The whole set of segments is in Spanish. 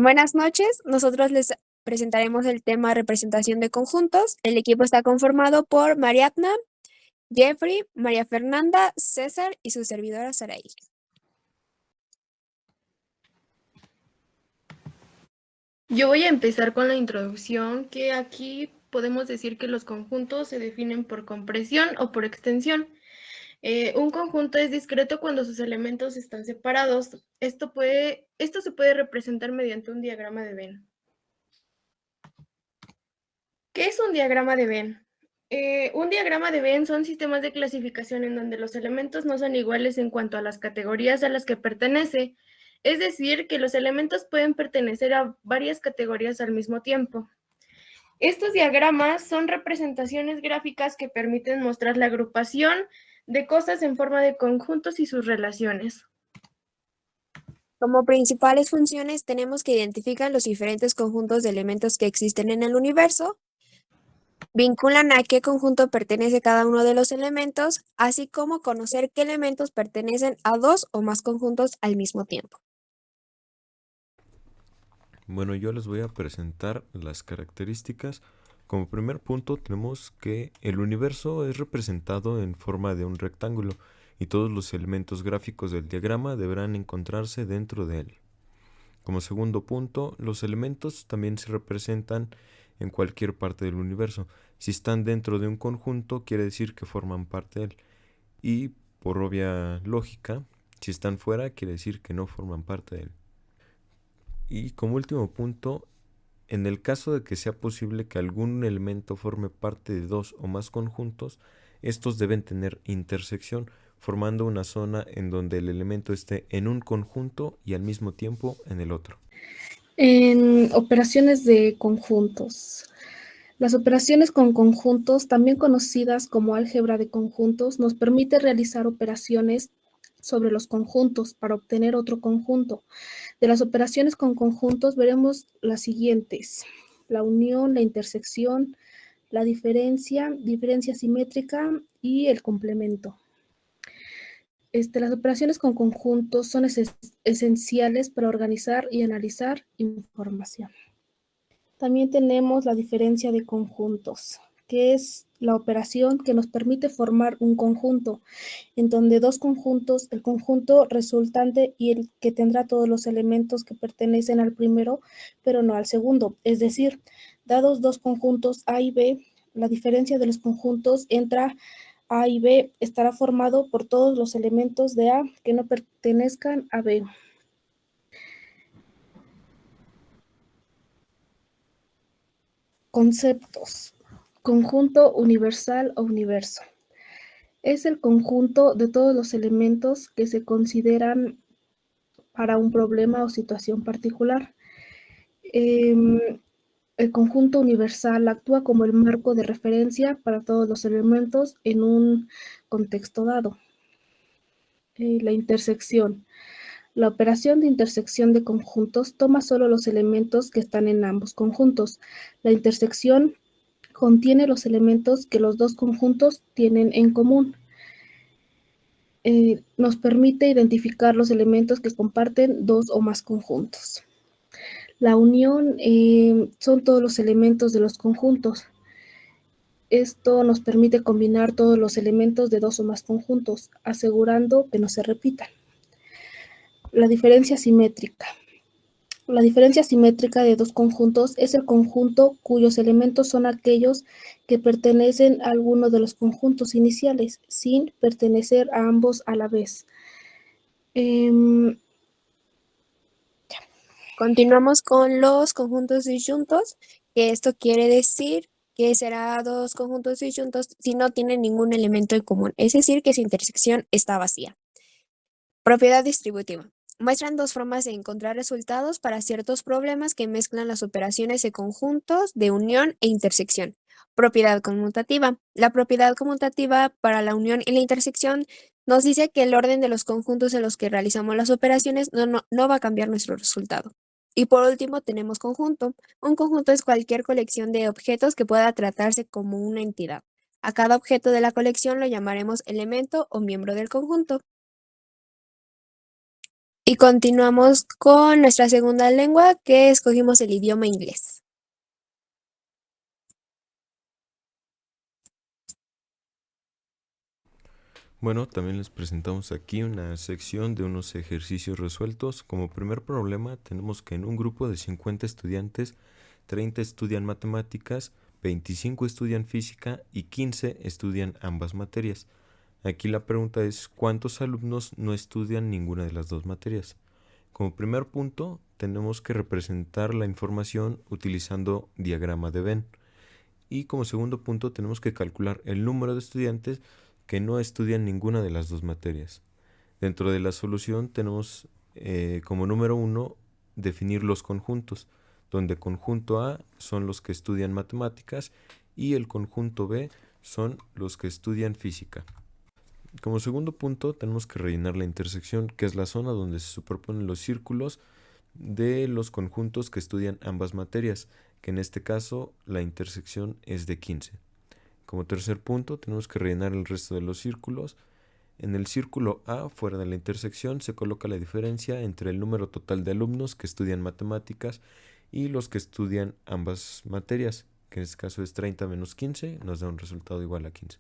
Buenas noches, nosotros les presentaremos el tema representación de conjuntos. El equipo está conformado por Mariatna, Jeffrey, María Fernanda, César y su servidora Saraí. Yo voy a empezar con la introducción, que aquí podemos decir que los conjuntos se definen por compresión o por extensión. Un conjunto es discreto cuando sus elementos están separados. Esto se puede representar mediante un diagrama de Venn. ¿Qué es un diagrama de Venn? Un diagrama de Venn son sistemas de clasificación en donde los elementos no son iguales en cuanto a las categorías a las que pertenece. Es decir, que los elementos pueden pertenecer a varias categorías al mismo tiempo. Estos diagramas son representaciones gráficas que permiten mostrar la agrupación de cosas en forma de conjuntos y sus relaciones. Como principales funciones tenemos que identificar los diferentes conjuntos de elementos que existen en el universo, vinculan a qué conjunto pertenece cada uno de los elementos, así como conocer qué elementos pertenecen a dos o más conjuntos al mismo tiempo. Bueno, yo les voy a presentar las características. Como primer punto tenemos que el universo es representado en forma de un rectángulo y todos los elementos gráficos del diagrama deberán encontrarse dentro de él. Como segundo punto, los elementos también se representan en cualquier parte del universo. Si están dentro de un conjunto, quiere decir que forman parte de él. Y por obvia lógica, si están fuera, quiere decir que no forman parte de él. Y como último punto, en el caso de que sea posible que algún elemento forme parte de dos o más conjuntos, estos deben tener intersección, formando una zona en donde el elemento esté en un conjunto y al mismo tiempo en el otro. En operaciones de conjuntos. Las operaciones con conjuntos, también conocidas como álgebra de conjuntos, nos permite realizar operaciones sobre los conjuntos para obtener otro conjunto. De las operaciones con conjuntos veremos las siguientes: la unión, la intersección, la diferencia simétrica y el complemento. Las operaciones con conjuntos son esenciales para organizar y analizar información. También tenemos la diferencia de conjuntos, que es la operación que nos permite formar un conjunto, en donde dos conjuntos, el conjunto resultante y el que tendrá todos los elementos que pertenecen al primero, pero no al segundo. Es decir, dados dos conjuntos A y B, la diferencia de los conjuntos entre A y B estará formado por todos los elementos de A que no pertenezcan a B. Conceptos. Conjunto universal o universo. Es el conjunto de todos los elementos que se consideran para un problema o situación particular. El conjunto universal actúa como el marco de referencia para todos los elementos en un contexto dado. La intersección. La operación de intersección de conjuntos toma solo los elementos que están en ambos conjuntos. La intersección contiene los elementos que los dos conjuntos tienen en común. Nos permite identificar los elementos que comparten dos o más conjuntos. La unión son todos los elementos de los conjuntos. Esto nos permite combinar todos los elementos de dos o más conjuntos, asegurando que no se repitan. La diferencia simétrica. La diferencia simétrica de dos conjuntos es el conjunto cuyos elementos son aquellos que pertenecen a alguno de los conjuntos iniciales, sin pertenecer a ambos a la vez. Continuamos con los conjuntos disyuntos, que esto quiere decir que será dos conjuntos disyuntos si no tienen ningún elemento en común, es decir, que su intersección está vacía. Propiedad distributiva. Muestran dos formas de encontrar resultados para ciertos problemas que mezclan las operaciones de conjuntos, de unión e intersección. Propiedad conmutativa. La propiedad conmutativa para la unión y la intersección nos dice que el orden de los conjuntos en los que realizamos las operaciones no va a cambiar nuestro resultado. Y por último tenemos conjunto. Un conjunto es cualquier colección de objetos que pueda tratarse como una entidad. A cada objeto de la colección lo llamaremos elemento o miembro del conjunto. Y continuamos con nuestra segunda lengua, que escogimos el idioma inglés. Bueno, también les presentamos aquí una sección de unos ejercicios resueltos. Como primer problema tenemos que en un grupo de 50 estudiantes, 30 estudian matemáticas, 25 estudian física y 15 estudian ambas materias. Aquí la pregunta es, ¿cuántos alumnos no estudian ninguna de las dos materias? Como primer punto, tenemos que representar la información utilizando diagrama de Venn. Y como segundo punto, tenemos que calcular el número de estudiantes que no estudian ninguna de las dos materias. Dentro de la solución tenemos como número 1 definir los conjuntos, donde conjunto A son los que estudian matemáticas y el conjunto B son los que estudian física. Como segundo punto tenemos que rellenar la intersección, que es la zona donde se superponen los círculos de los conjuntos que estudian ambas materias, que en este caso la intersección es de 15. Como tercer punto tenemos que rellenar el resto de los círculos. En el círculo A, fuera de la intersección, se coloca la diferencia entre el número total de alumnos que estudian matemáticas y los que estudian ambas materias, que en este caso es 30 menos 15, nos da un resultado igual a 15.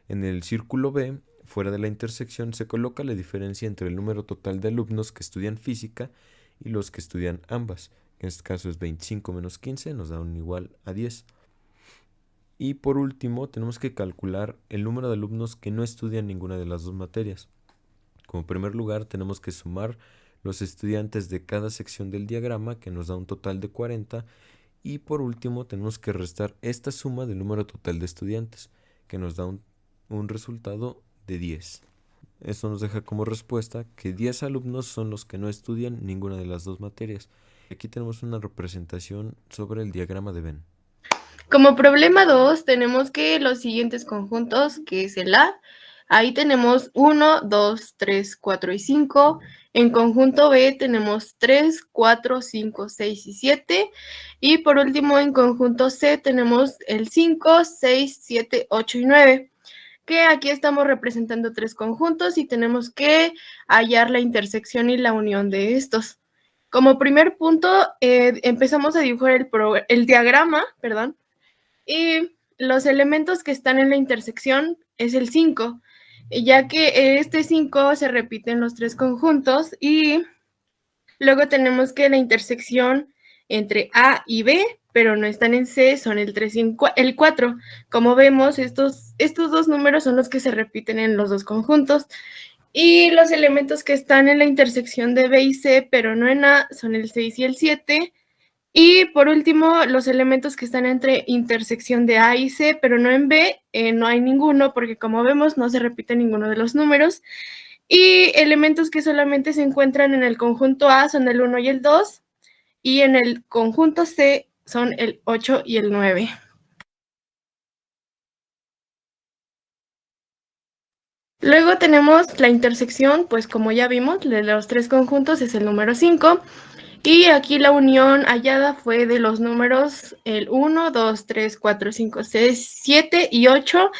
En el círculo B, fuera de la intersección, se coloca la diferencia entre el número total de alumnos que estudian física y los que estudian ambas, que en este caso es 25 menos 15, nos da un igual a 10. Y por último, tenemos que calcular el número de alumnos que no estudian ninguna de las dos materias. Como primer lugar, tenemos que sumar los estudiantes de cada sección del diagrama, que nos da un total de 40. Y por último, tenemos que restar esta suma del número total de estudiantes, que nos da un resultado de 10. Esto nos deja como respuesta que 10 alumnos son los que no estudian ninguna de las dos materias. Aquí tenemos una representación sobre el diagrama de Venn. Como problema 2 tenemos que los siguientes conjuntos, que es el A, ahí tenemos 1, 2, 3, 4 y 5. En conjunto B tenemos 3, 4, 5, 6 y 7. Y por último en conjunto C tenemos el 5, 6, 7, 8 y 9. Que aquí estamos representando tres conjuntos y tenemos que hallar la intersección y la unión de estos. Como primer punto, empezamos a dibujar el diagrama, perdón. Y los elementos que están en la intersección es el 5, ya que este 5 se repite en los tres conjuntos y luego tenemos que la intersección entre A y B, pero no están en C, son el 3 y el 4. Como vemos, estos dos números son los que se repiten en los dos conjuntos. Y los elementos que están en la intersección de B y C, pero no en A, son el 6 y el 7. Y por último, los elementos que están entre intersección de A y C, pero no en B, no hay ninguno, porque como vemos no se repite ninguno de los números. Y elementos que solamente se encuentran en el conjunto A son el 1 y el 2, y en el conjunto C son el 8 y el 9. Luego tenemos la intersección, pues como ya vimos, de los tres conjuntos es el número 5. Y aquí la unión hallada fue de los números el 1, 2, 3, 4, 5, 6, 7 y 8.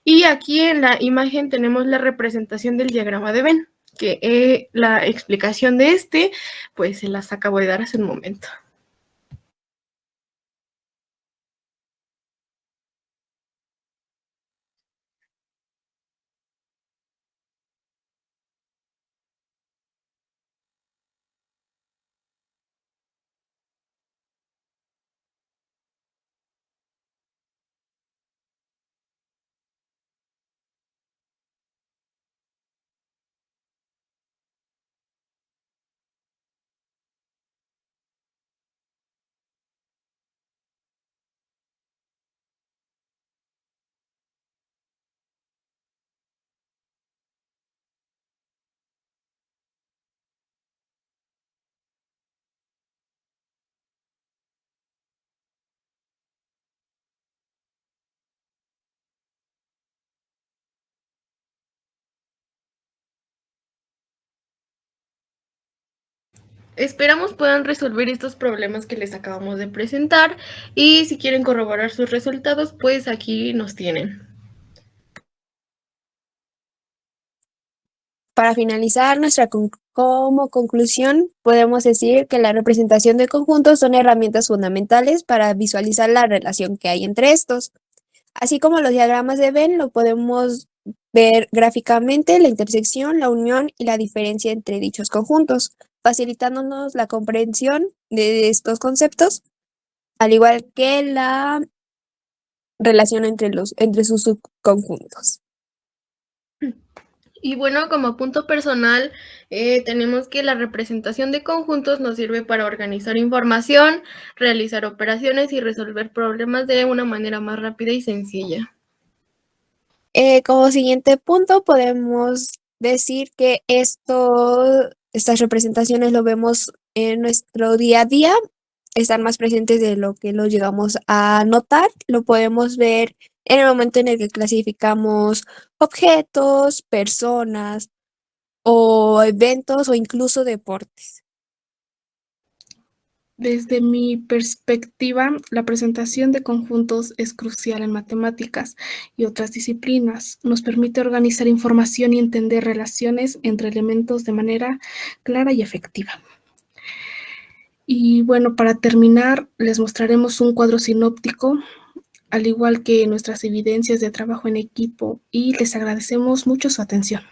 Y aquí en la imagen tenemos la representación del diagrama de Venn, que la explicación de pues se las acabo de dar hace un momento. Esperamos puedan resolver estos problemas que les acabamos de presentar y si quieren corroborar sus resultados, pues aquí nos tienen. Para finalizar, como conclusión, podemos decir que la representación de conjuntos son herramientas fundamentales para visualizar la relación que hay entre estos. Así como los diagramas de Venn, lo podemos ver gráficamente la intersección, la unión y la diferencia entre dichos conjuntos, facilitándonos la comprensión de estos conceptos, al igual que la relación entre sus subconjuntos. Y bueno, como punto personal, tenemos que la representación de conjuntos nos sirve para organizar información, realizar operaciones y resolver problemas de una manera más rápida y sencilla. Como siguiente punto, podemos decir que estas representaciones lo vemos en nuestro día a día, están más presentes de lo que lo llegamos a notar, lo podemos ver en el momento en el que clasificamos objetos, personas o eventos o incluso deportes. Desde mi perspectiva, la presentación de conjuntos es crucial en matemáticas y otras disciplinas. Nos permite organizar información y entender relaciones entre elementos de manera clara y efectiva. Y bueno, para terminar, les mostraremos un cuadro sinóptico, al igual que nuestras evidencias de trabajo en equipo, y les agradecemos mucho su atención.